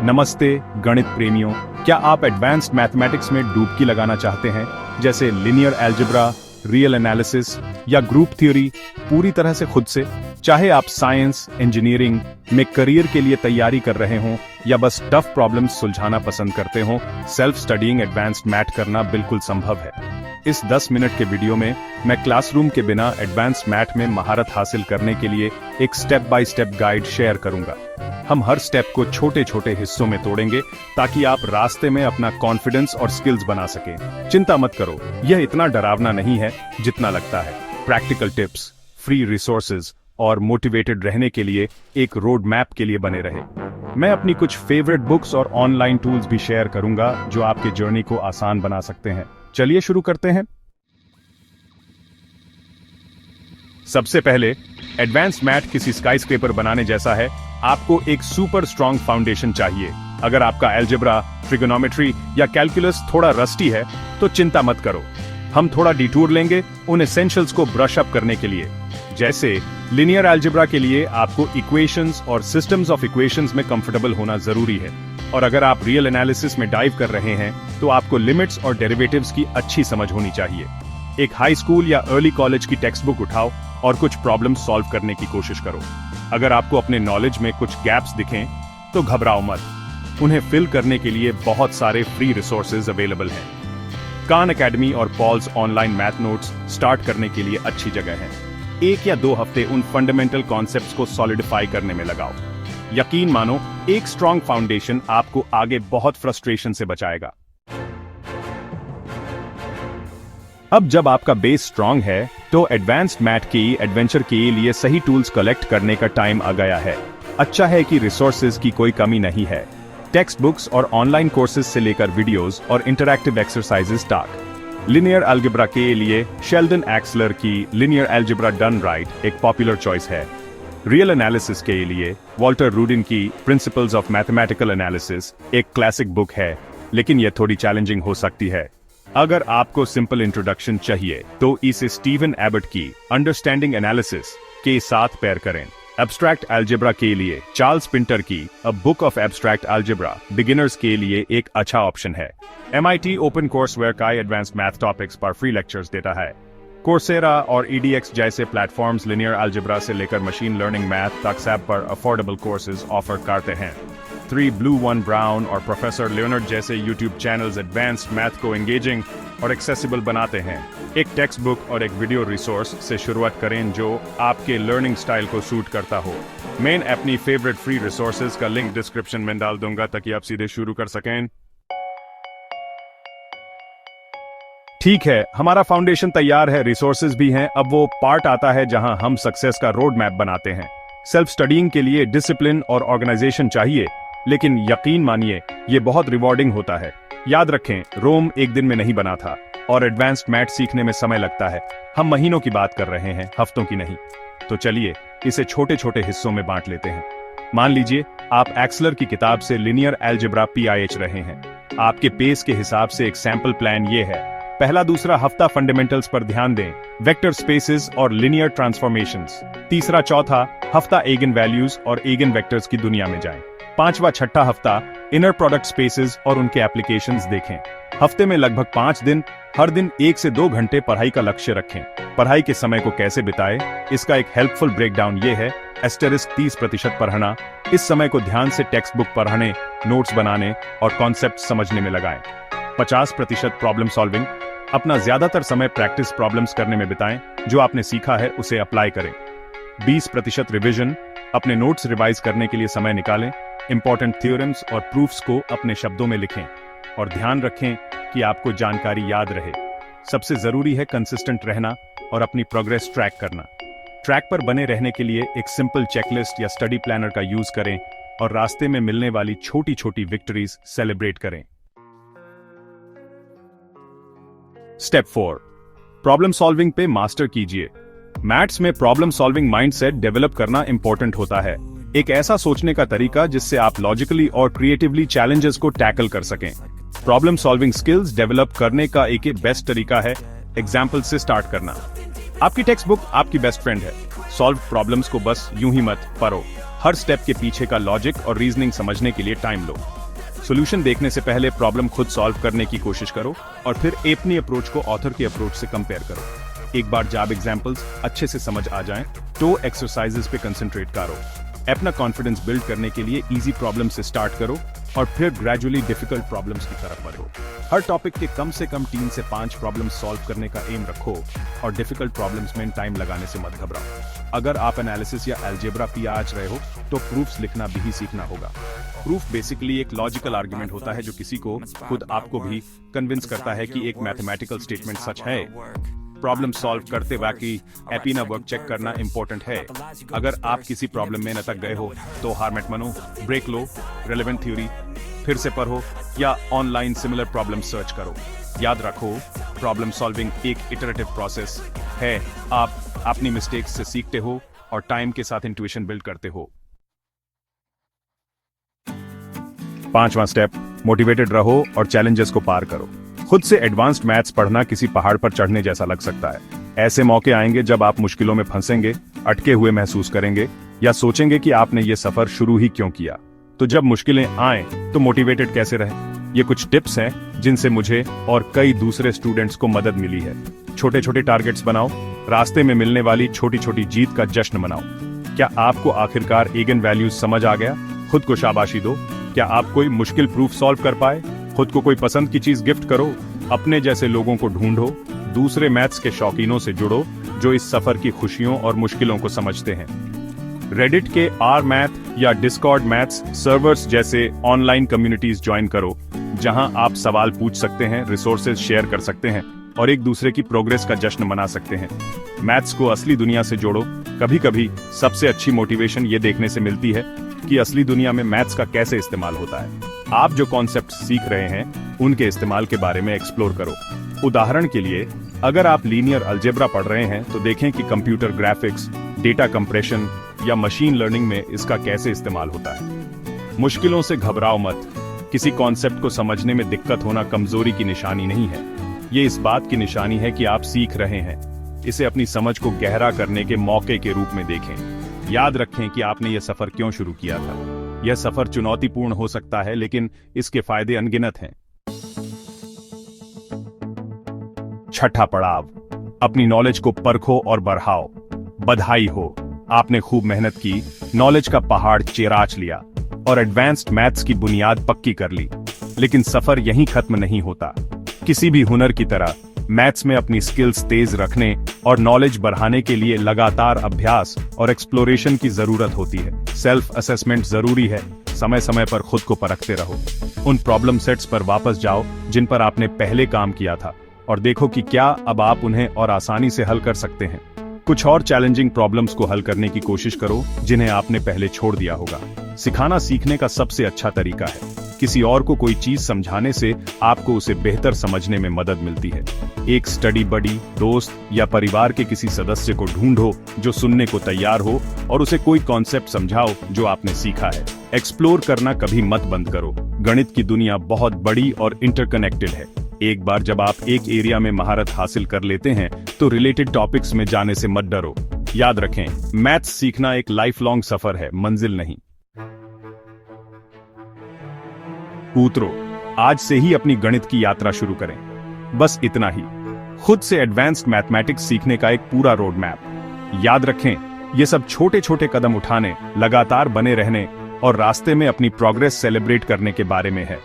नमस्ते गणित प्रेमियों, क्या आप एडवांस्ड मैथमेटिक्स में डुबकी लगाना चाहते हैं, जैसे लिनियर अलजेब्रा, रियल एनालिसिस या ग्रुप थ्योरी पूरी तरह से खुद से? चाहे आप साइंस, इंजीनियरिंग में करियर के लिए तैयारी कर रहे हों या बस टफ प्रॉब्लम्स सुलझाना पसंद करते हों, सेल्फ स्टडीइंग एडवांस्ड मैथ करना बिल्कुल संभव है। इस 10 मिनट के वीडियो में मैं क्लासरूम के बिना एडवांस्ड मैथ में महारत हासिल करने के लिए एक step by step guide share करूंगा। हम हर स्टेप को छोटे छोटे हिस्सों में तोड़ेंगे ताकि आप रास्ते में अपना कॉन्फिडेंस और स्किल्स बना सकें। चिंता मत करो, यह इतना डरावना नहीं है जितना लगता है। प्रैक्टिकल टिप्स, फ्री रिसोर्सेज और मोटिवेटेड रहने के लिए एक रोड मैप के लिए बने रहे। मैं अपनी कुछ फेवरेट बुक्स और ऑनलाइन टूल्स भी शेयर करूंगा जो आपके जर्नी को आसान बना सकते हैं। चलिए शुरू करते हैं। सबसे पहले, एडवांस्ड मैथ किसी स्काईस्क्रेपर बनाने जैसा है। आपको एक सुपर स्ट्रॉन्ग फाउंडेशन चाहिए। अगर आपका अलजेब्रा, ट्रिगोनोमेट्री या कैलकुलस थोड़ा रस्टी है तो चिंता मत करो, हम थोड़ा डिटूर लेंगे उन एसेंशियल्स को ब्रश अप करने के लिए। जैसे लिनियर अलजेब्रा के लिए आपको इक्वेशंस और सिस्टम्स ऑफ इक्वेशंस में कंफर्टेबल होना जरूरी है, और अगर आप रियल एनालिसिस में डाइव कर रहे हैं तो आपको लिमिट्स और डेरिवेटिव्स की अच्छी समझ होनी चाहिए। एक हाई स्कूल या अर्ली कॉलेज की टेक्स्ट बुक उठाओ और कुछ प्रॉब्लम सॉल्व करने की कोशिश करो। अगर आपको अपने नॉलेज में कुछ गैप्स दिखें तो घबराओ मत, उन्हें फिल करने के लिए बहुत सारे फ्री रिसोर्सेज अवेलेबल हैं। खान एकेडमी और Paul's online math notes start करने के लिए अच्छी जगह है। 1 या 2 हफ्ते उन फंडामेंटल कॉन्सेप्ट्स को सॉलिडिफाई करने में लगाओ। यकीन मानो, एक स्ट्रॉन्ग फाउंडेशन आपको आगे बहुत फ्रस्ट्रेशन से बचाएगा। अब जब आपका बेस स्ट्रॉन्ग है तो एडवांस्ड मैथ की एडवेंचर के लिए सही टूल्स कलेक्ट करने का टाइम आ गया है। अच्छा है कि रिसोर्सेज की कोई कमी नहीं है। टेक्स्ट बुक्स और ऑनलाइन कोर्सेज से लेकर वीडियोस और इंटरैक्टिव एक्सरसाइजेस तक। लिनियर अलजेब्रा के लिए शेल्डन एक्सलर की लिनियर अलजेब्रा डन राइट एक पॉपुलर चॉइस है। रियल एनालिसिस के लिए वॉल्टर रूडिन की प्रिंसिपल्स ऑफ मैथमेटिकल एनालिसिस एक क्लासिक बुक है, लेकिन यह थोड़ी चैलेंजिंग हो सकती है। अगर आपको सिंपल इंट्रोडक्शन चाहिए तो इसे स्टीवन एबट की अंडरस्टैंडिंग एनालिसिस के साथ पेयर करें। एब्स्ट्रैक्ट अलजेब्रा के लिए चार्ल्स पिंटर की a book of abstract algebra beginners के लिए एक अच्छा ऑप्शन है। MIT ओपन कोर्सवेयर का एडवांस्ड मैथ टॉपिक्स पर फ्री लेक्चर्स देता है। कोर्सेरा और EDX जैसे प्लेटफॉर्म्स लिनियर अलजेब्रा से लेकर मशीन लर्निंग मैथ तक सब पर अफोर्डेबल कोर्सेज ऑफर करते हैं। 3 Blue 1 Brown और प्रोफेसर लियोनार्ड जैसे यूट्यूब चैनल्स एडवांस्ड मैथ को एंगेजिंग और एक्सेसिबल बनाते हैं। एक टेक्स्ट बुक और एक वीडियो रिसोर्स से शुरुआत करें जो आपके लर्निंग स्टाइल को सूट करता हो। मैं अपनी फेवरेट फ्री रिसोर्सेज का लिंक डिस्क्रिप्शन में डाल दूंगा ताकि आप सीधे शुरू कर सकें। ठीक है, हमारा फाउंडेशन तैयार है, रिसोर्सेज भी हैं। अब वो पार्ट आता है जहां हम सक्सेस का रोड मैप बनाते हैं। सेल्फ स्टडीइंग के लिए डिसिप्लिन और ऑर्गेनाइजेशन चाहिए, लेकिन यकीन मानिए ये बहुत रिवॉर्डिंग होता है। याद रखें, रोम एक दिन में नहीं बना था और एडवांस्ड मैथ सीखने में समय लगता है। हम महीनों की बात कर रहे हैं, हफ्तों की नहीं। तो चलिए इसे छोटे छोटे हिस्सों में बांट लेते हैं। मान लीजिए आप एक्सलर की किताब से लिनियर अलजेब्रा PIH रहे हैं। आपके पेस के हिसाब से एक सैंपल प्लान ये है। पहला दूसरा हफ्ता फंडामेंटल्स पर ध्यान दें, वेक्टर स्पेसेस और लिनियर ट्रांसफॉर्मेशंस। तीसरा चौथा हफ्ता एगन वैल्यूज और एगन वेक्टर्स की दुनिया में जाएं। पांचवा छठा हफ्ता इनर प्रोडक्ट स्पेसेस और उनके एप्लीकेशंस देखें। हफ्ते में लगभग 5 दिन, हर दिन 1 से 2 घंटे पढ़ाई का लक्ष्य रखें। पढ़ाई के समय को कैसे बिताएं, इसका एक हेल्पफुल ब्रेकडाउन ये है। 30% पढ़ना। इस समय को ध्यान से टेक्स्ट बुक पढ़ने, नोट्स बनाने और कॉन्सेप्ट समझने में लगाएं। 50% प्रॉब्लम सॉल्विंग। अपना ज्यादातर समय प्रैक्टिस प्रॉब्लम्स करने में बिताएं। जो आपने सीखा है उसे अप्लाई करें। 20% रिवीजन। अपने नोट्स रिवाइज करने के लिए समय निकालें। इंपॉर्टेंट थ्योरम्स और प्रूफ्स को अपने शब्दों में लिखें और ध्यान रखें कि आपको जानकारी याद रहे। सबसे जरूरी है कंसिस्टेंट रहना और अपनी प्रोग्रेस ट्रैक करना। ट्रैक पर बने रहने के लिए एक सिंपल चेकलिस्ट या स्टडी प्लानर का यूज करें और रास्ते में मिलने वाली छोटी छोटी विक्ट्रीज सेलिब्रेट करें। स्टेप 4, प्रॉब्लम सॉल्विंग पे मास्टर कीजिए। मैथ्स में प्रॉब्लम सॉल्विंग माइंडसेट डेवलप करना इंपॉर्टेंट होता है। एक ऐसा सोचने का तरीका जिससे आप लॉजिकली और क्रिएटिवली चैलेंजेस को टैकल कर सकें। प्रॉब्लम सॉल्विंग स्किल्स डेवलप करने का एक बेस्ट तरीका है एग्जाम्पल से स्टार्ट करना। आपकी टेक्स्ट बुक आपकी बेस्ट फ्रेंड है। सॉल्व प्रॉब्लम्स को बस यूं ही मत पढ़ो, हर स्टेप के पीछे का लॉजिक और रीजनिंग समझने के लिए टाइम लो। सॉल्यूशन देखने से पहले प्रॉब्लम खुद सॉल्व करने की कोशिश करो और फिर अपनी अप्रोच को ऑथर की अप्रोच से कंपेयर करो। एक बार जब एग्जांपल्स अच्छे से समझ आ जाएं, तो एक्सरसाइजेस पे कंसंट्रेट करो। अपना कॉन्फिडेंस बिल्ड करने के लिए इजी प्रॉब्लम से स्टार्ट करो और फिर ग्रेजुअली डिफिकल्ट प्रॉब्लम्स की तरफ बढ़ो। हर टॉपिक के कम से कम 3 से 5 प्रॉब्लम सॉल्व करने का एम रखो और डिफिकल्ट प्रॉब्लम्स में टाइम लगाने से मत घबराओ। अगर आप एनालिसिस या अलजेब्रा पे आज रहे हो तो प्रूफ्स लिखना भी सीखना होगा। प्रूफ बेसिकली एक लॉजिकल आर्गुमेंट होता है जो किसी को खुद आपको भी कन्विंस करता है कि एक मैथमेटिकल स्टेटमेंट सच है। प्रॉब्लम सॉल्व करते वक्त एपिना वर्क चेक करना इंपॉर्टेंट है। अगर आप किसी प्रॉब्लम में न तक गए हो तो हार मत मानो, ब्रेक लो, रेलेवेंट थ्योरी फिर से पढ़ो या ऑनलाइन सिमिलर प्रॉब्लम सर्च करो। याद रखो, प्रॉब्लम सॉल्विंग एक इटरेटिव प्रोसेस है। आप अपनी मिस्टेक्स से सीखते हो और टाइम के साथ इंट्यूशन बिल्ड करते हो। 5वां स्टेप, मोटिवेटेड रहो और चैलेंजेस को पार करो। खुद से एडवांस्ड मैथ्स पढ़ना किसी पहाड़ पर चढ़ने जैसा लग सकता है। ऐसे मौके आएंगे जब आप मुश्किलों में फंसेंगे, अटके हुए महसूस करेंगे या सोचेंगे कि आपने ये सफर शुरू ही क्यों किया। तो जब मुश्किलें आएं तो मोटिवेटेड कैसे रहें? ये कुछ टिप्स हैं जिनसे मुझे और कई दूसरे स्टूडेंट्स को मदद मिली है। छोटे छोटे टारगेट्स बनाओ, रास्ते में मिलने वाली छोटी छोटी जीत का जश्न मनाओ। क्या आपको आखिरकार एगन वैल्यूज समझ आ गया? खुद को शाबाशी दो। क्या आप कोई मुश्किल प्रूफ सॉल्व कर पाए? खुद को कोई पसंद की चीज गिफ्ट करो। अपने जैसे लोगों को ढूंढो, दूसरे मैथ्स के शौकीनों से जुड़ो जो इस सफर की खुशियों और मुश्किलों को समझते हैं। रेडिट के आर मैथ या डिस्कॉर्ड मैथ्स सर्वर्स जैसे ऑनलाइन कम्युनिटीज ज्वाइन करो, जहां आप सवाल पूछ सकते हैं, रिसोर्सेज शेयर कर सकते हैं और एक दूसरे की प्रोग्रेस का जश्न मना सकते हैं। मैथ्स को असली दुनिया से जोड़ो। कभी कभी सबसे अच्छी मोटिवेशन ये देखने से मिलती है कि असली दुनिया में मैथ्स का कैसे इस्तेमाल होता है। आप जो कॉन्सेप्ट सीख रहे हैं उनके इस्तेमाल के बारे में एक्सप्लोर करो। उदाहरण के लिए, अगर आप लीनियर अलजेब्रा पढ़ रहे हैं तो देखें कि कंप्यूटर ग्राफिक्स, डेटा कंप्रेशन या मशीन लर्निंग में इसका कैसे इस्तेमाल होता है। मुश्किलों से घबराओ मत। किसी कॉन्सेप्ट को समझने में दिक्कत होना कमजोरी की निशानी नहीं है। ये इस बात की निशानी है कि आप सीख रहे हैं। इसे अपनी समझ को गहरा करने के मौके के रूप में देखें। याद रखें कि आपने यह सफर क्यों शुरू किया था। यह सफर चुनौतीपूर्ण हो सकता है, लेकिन इसके फायदे अनगिनत हैं। छठा पड़ाव, अपनी नॉलेज को परखो और बढ़ाओ। बधाई हो, आपने खूब मेहनत की, नॉलेज का पहाड़ चेराच लिया और एडवांस्ड मैथ्स की बुनियाद पक्की कर ली। लेकिन सफर यहीं खत्म नहीं होता। किसी भी हुनर की तरह मैथ्स में अपनी स्किल्स तेज रखने और नॉलेज बढ़ाने के लिए लगातार अभ्यास और एक्सप्लोरेशन की जरूरत होती है। सेल्फ असेसमेंट जरूरी है। समय समय पर खुद को परखते रहो। उन प्रॉब्लम सेट्स पर वापस जाओ जिन पर आपने पहले काम किया था और देखो कि क्या अब आप उन्हें और आसानी से हल कर सकते हैं। कुछ और चैलेंजिंग प्रॉब्लम्स को हल करने की कोशिश करो जिन्हें आपने पहले छोड़ दिया होगा। सिखाना सीखने का सबसे अच्छा तरीका है। किसी और को कोई चीज समझाने से आपको उसे बेहतर समझने में मदद मिलती है। एक स्टडी बडी, दोस्त या परिवार के किसी सदस्य को ढूंढो जो सुनने को तैयार हो और उसे कोई कॉन्सेप्ट समझाओ जो आपने सीखा है। एक्सप्लोर करना कभी मत बंद करो। गणित की दुनिया बहुत बड़ी और इंटरकनेक्टेड है। एक बार जब आप एक एरिया में महारत हासिल कर लेते हैं तो रिलेटेड टॉपिक्स में जाने से मत डरो। याद रखें, मैथ्स सीखना एक लाइफ लॉन्ग सफर है, मंजिल नहीं। उतरो, आज से ही अपनी गणित की यात्रा शुरू करें। बस इतना ही। खुद से एडवांस्ड मैथमेटिक्स सीखने का एक पूरा रोड मैप। याद रखें, ये सब छोटे छोटे कदम उठाने, लगातार बने रहने और रास्ते में अपनी प्रोग्रेस सेलिब्रेट करने के बारे में है।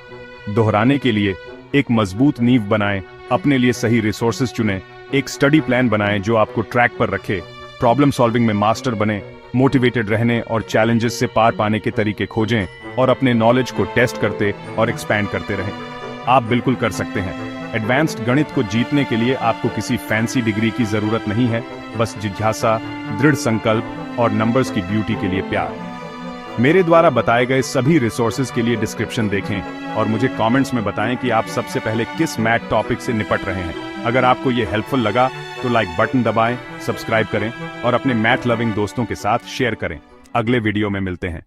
दोहराने के लिए एक मजबूत नींव बनाएं, अपने लिए सही रिसोर्सेज चुनें, एक स्टडी प्लान बनाएं जो आपको ट्रैक पर रखे, प्रॉब्लम सॉल्विंग में मास्टर बने, मोटिवेटेड रहने और चैलेंजेस से पार पाने के तरीके खोजें और अपने नॉलेज को टेस्ट करते और एक्सपैंड करते रहें। आप बिल्कुल कर सकते हैं। एडवांस्ड गणित को जीतने के लिए आपको किसी फैंसी डिग्री की जरूरत नहीं है, बस जिज्ञासा, दृढ़ संकल्प और नंबर्स की ब्यूटी के लिए प्यार। मेरे द्वारा बताए गए सभी रिसोर्सेज के लिए डिस्क्रिप्शन देखें और मुझे कमेंट्स में बताएं कि आप सबसे पहले किस मैथ टॉपिक से निपट रहे हैं। अगर आपको ये हेल्पफुल लगा तो लाइक बटन दबाएं, सब्सक्राइब करें और अपने मैथ लविंग दोस्तों के साथ शेयर करें। अगले वीडियो में मिलते हैं।